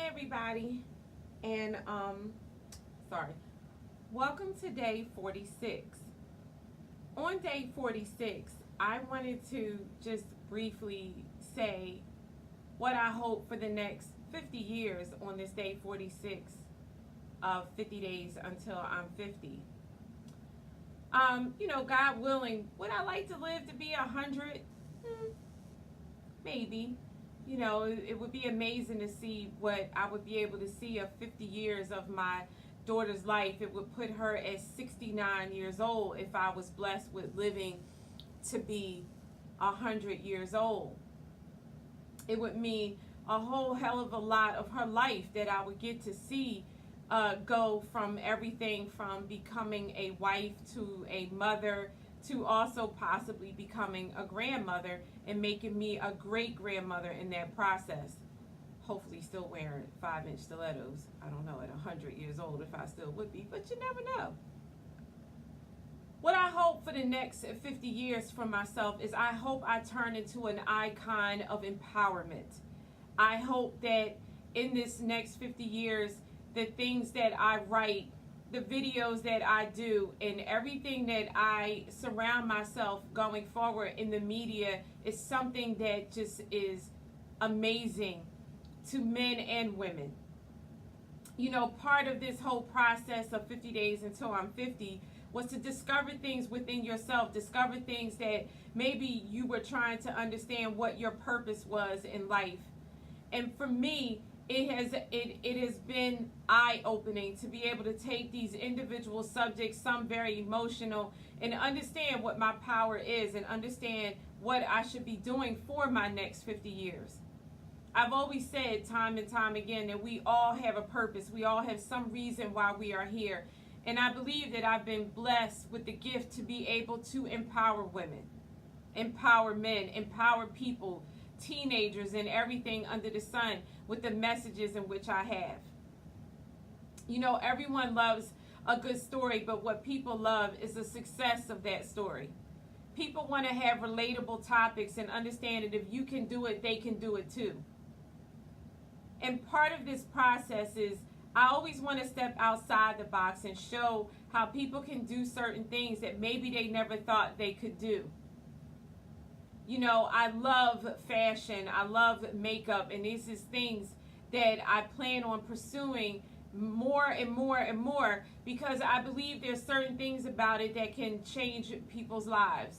everybody, and sorry. Welcome to day 46. On day 46, I wanted to just briefly say what I hope for the next 50 years on this day 46 of 50 days until I'm 50. God willing, would I like to live to be 100? Maybe. It would be amazing to see what I would be able to see of 50 years of my daughter's life. It would put her at 69 years old if I was blessed with living to be 100 years old. It would mean a whole hell of a lot of her life that I would get to see go from everything from becoming a wife to a mother to also possibly becoming a grandmother and making me a great grandmother in that process. Hopefully still wearing 5-inch stilettos. I don't know at 100 years old if I still would be, but you never know. What I hope for the next 50 years for myself is I hope I turn into an icon of empowerment. I hope that in this next 50 years, the things that I write, the videos that I do, and everything that I surround myself going forward in the media is something that just is amazing to men and women. Part of this whole process of 50 days until I'm 50 was to discover things within yourself, discover things that maybe you were trying to understand what your purpose was in life. And for me, it has been eye-opening to be able to take these individual subjects, some very emotional, and understand what my power is and understand what I should be doing for my next 50 years. I've always said time and time again that we all have a purpose. We all have some reason why we are here. And I believe that I've been blessed with the gift to be able to empower women, empower men, empower people, teenagers, and everything under the sun with the messages in which I have. Everyone loves a good story, but what people love is the success of that story. People want to have relatable topics and understand that if you can do it, they can do it too. And part of this process is I always want to step outside the box and show how people can do certain things that maybe they never thought they could do. I love fashion, I love makeup, and these is things that I plan on pursuing more and more and more because I believe there's certain things about it that can change people's lives.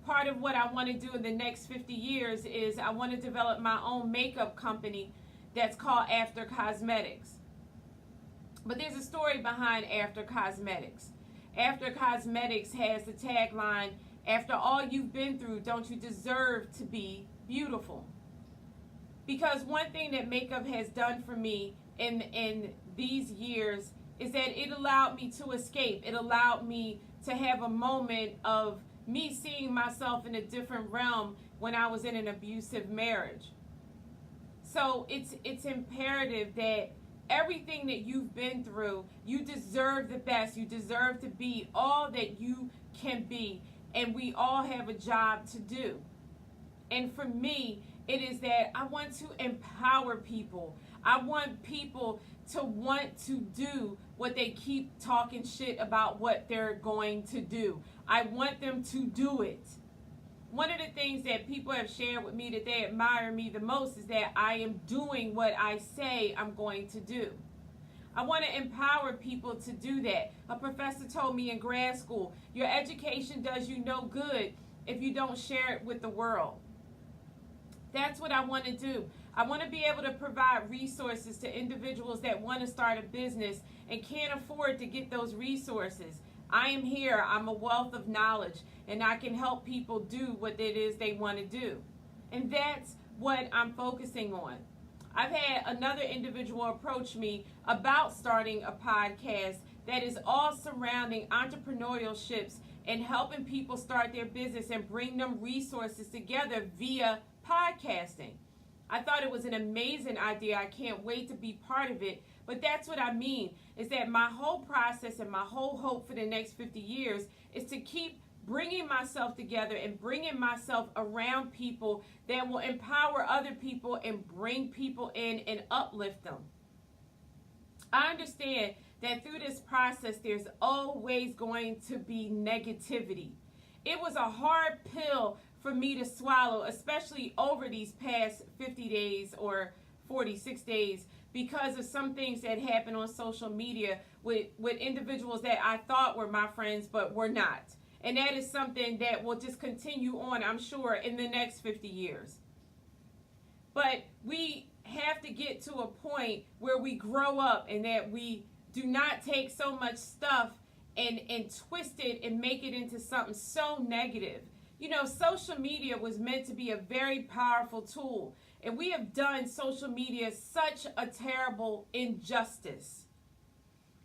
Part of what I want to do in the next 50 years is I want to develop my own makeup company that's called After Cosmetics. But there's a story behind After Cosmetics. After Cosmetics has the tagline, after all you've been through, don't you deserve to be beautiful? Because one thing that makeup has done for me in these years is that it allowed me to escape. It allowed me to have a moment of me seeing myself in a different realm when I was in an abusive marriage. So it's imperative that everything that you've been through, you deserve the best. You deserve to be all that you can be. And we all have a job to do. And for me, it is that I want to empower people. I want people to want to do what they keep talking shit about what they're going to do. I want them to do it. One of the things that people have shared with me that they admire me the most is that I am doing what I say I'm going to do. I want to empower people to do that. A professor told me in grad school, your education does you no good if you don't share it with the world. That's what I want to do. I want to be able to provide resources to individuals that want to start a business and can't afford to get those resources. I am here. I'm a wealth of knowledge, and I can help people do what it is they want to do. And that's what I'm focusing on. I've had another individual approach me about starting a podcast that is all surrounding entrepreneurships and helping people start their business and bring them resources together via podcasting. I thought it was an amazing idea. I can't wait to be part of it. But that's what I mean, is that my whole process and my whole hope for the next 50 years is to keep bringing myself together and bringing myself around people that will empower other people and bring people in and uplift them. I understand that through this process, there's always going to be negativity. It was a hard pill for me to swallow, especially over these past 50 days or 46 days, because of some things that happened on social media with individuals that I thought were my friends but were not. And that is something that will just continue on, I'm sure, in the next 50 years. But we have to get to a point where we grow up and that we do not take so much stuff and twist it and make it into something so negative. You know, social media was meant to be a very powerful tool, and we have done social media such a terrible injustice.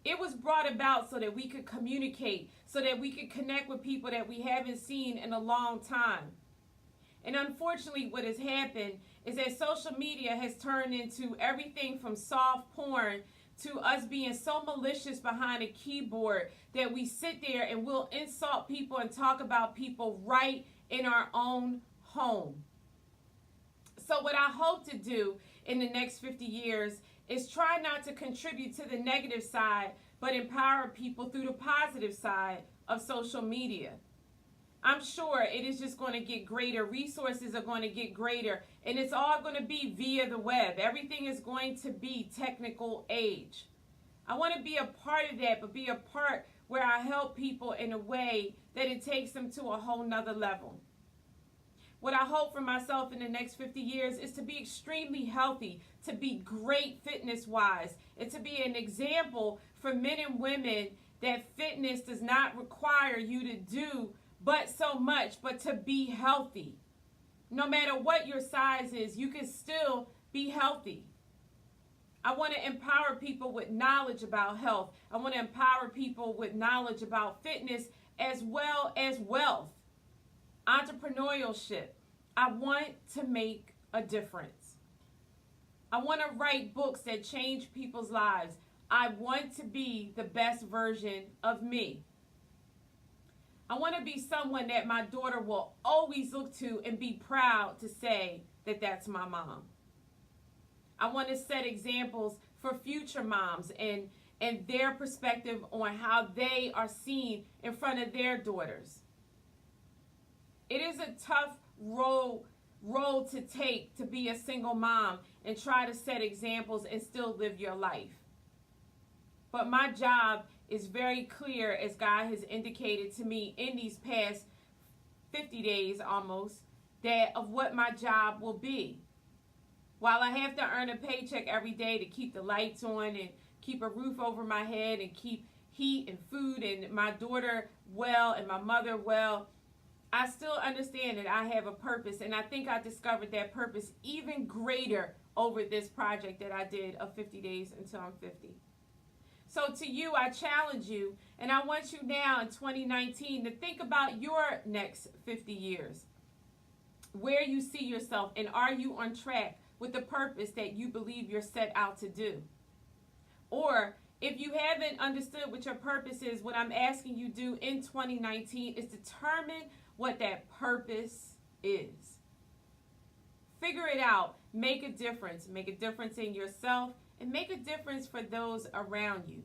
It was brought about so that we could communicate, so that we could connect with people that we haven't seen in a long time. And unfortunately, what has happened is that social media has turned into everything from soft porn to us being so malicious behind a keyboard that we sit there and we'll insult people and talk about people right in our own home. So what I hope to do in the next 50 years is try not to contribute to the negative side, but empower people through the positive side of social media. I'm sure it is just going to get greater. Resources are going to get greater. And it's all going to be via the web. Everything is going to be technical age. I want to be a part of that, but be a part where I help people in a way that it takes them to a whole nother level. What I hope for myself in the next 50 years is to be extremely healthy, to be great fitness-wise, and to be an example for men and women that fitness does not require you to do but so much, but to be healthy. No matter what your size is, you can still be healthy. I want to empower people with knowledge about health. I want to empower people with knowledge about fitness as well as wealth, entrepreneurship. I want to make a difference. I want to write books that change people's lives. I want to be the best version of me. I want to be someone that my daughter will always look to and be proud to say that that's my mom. I want to set examples for future moms and their perspective on how they are seen in front of their daughters. It is a tough role to take to be a single mom and try to set examples and still live your life. But my job is very clear, as God has indicated to me in these past 50 days almost, that of what my job will be. While I have to earn a paycheck every day to keep the lights on and keep a roof over my head and keep heat and food and my daughter well and my mother well, I still understand that I have a purpose, and I think I discovered that purpose even greater over this project that I did of 50 days until I'm 50. So to you, I challenge you, and I want you now in 2019 to think about your next 50 years, where you see yourself, and are you on track with the purpose that you believe you're set out to do? Or if you haven't understood what your purpose is, what I'm asking you to do in 2019 is determine what that purpose is. Figure it out. Make a difference. Make a difference in yourself and make a difference for those around you.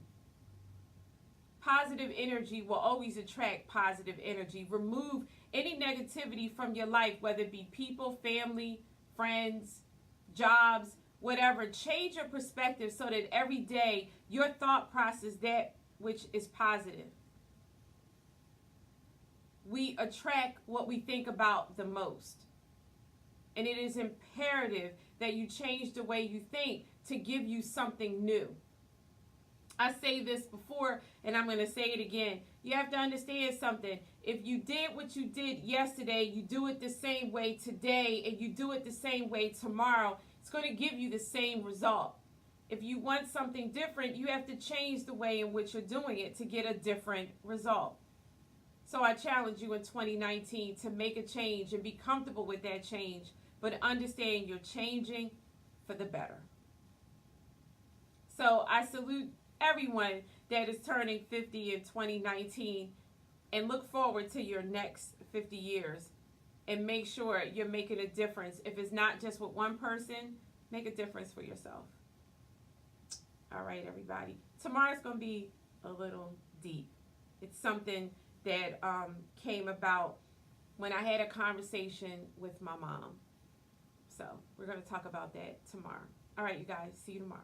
Positive energy will always attract positive energy. Remove any negativity from your life, whether it be people, family, friends, jobs, whatever. Change your perspective so that every day your thought process that which is positive. We attract what we think about the most. And it is imperative that you change the way you think to give you something new. I say this before, and I'm going to say it again. You have to understand something. If you did what you did yesterday, you do it the same way today, and you do it the same way tomorrow, it's going to give you the same result. If you want something different, you have to change the way in which you're doing it to get a different result. So I challenge you in 2019 to make a change and be comfortable with that change, but understand you're changing for the better. So I salute everyone that is turning 50 in 2019. and look forward to your next 50 years and make sure you're making a difference. If it's not just with one person, make a difference for yourself. All right, everybody. Tomorrow's going to be a little deep. It's something that came about when I had a conversation with my mom. So we're going to talk about that tomorrow. All right, you guys. See you tomorrow.